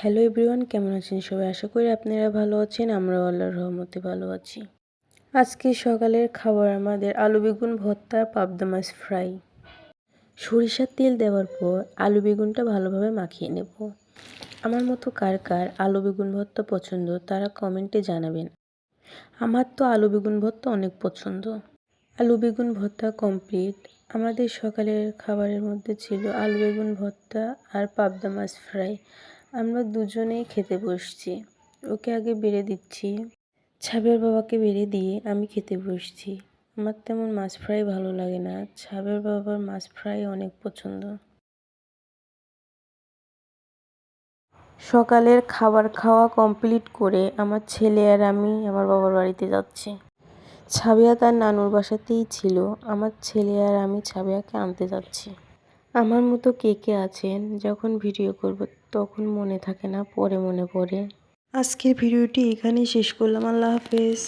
Hello everyone, কেমন আছেন সবাই? আশা করি আপনারা ভালো আছেন। আমরাও আল্লাহর রহমতে ভালো আছি। আজকে সকালের খাবার আমাদের আলু বেগুন ভর্তা, পাবদা মাছ ফ্রাই। সরিষার তেল দেওয়ার পর আলু বেগুনটা ভালোভাবে মাখিয়ে নেব। আমার মতো কার কার আলু বেগুন ভর্তা পছন্দ তারা কমেন্টে জানাবেন। আমার তো আলু বেগুন ভর্তা অনেক পছন্দ। আলু বেগুন ভর্তা কমপ্লিট। আমাদের সকালের খাবারের মধ্যে ছিল আলু বেগুন ভর্তা আর পাবদা মাছ ফ্রাই। আমরা দুজনেই খেতে বসছি। ওকে আগে বেড়ে দিচ্ছি, ছাবের বাবাকে বেড়ে দিয়ে আমি খেতে বসছি। আমার তেমন মাছ ফ্রাই ভালো লাগে না, ছাবের বাবার মাছ ফ্রাই অনেক পছন্দ। সকালের খাবার খাওয়া কমপ্লিট করে আমার ছেলে আর আমি আমার বাবার বাড়িতে যাচ্ছি। ছাবিয়া তার নানুর বাসাতেই ছিল। আমার ছেলে আর আমি ছাবিয়াকে আনতে যাচ্ছি। আমার মতো কে কে আছেন যখন ভিডিও করব তখন মনে থাকে না, পরে মনে পড়ে। আজকের ভিডিওটি এখানেই শেষ করলাম। আল্লাহ হাফেজ।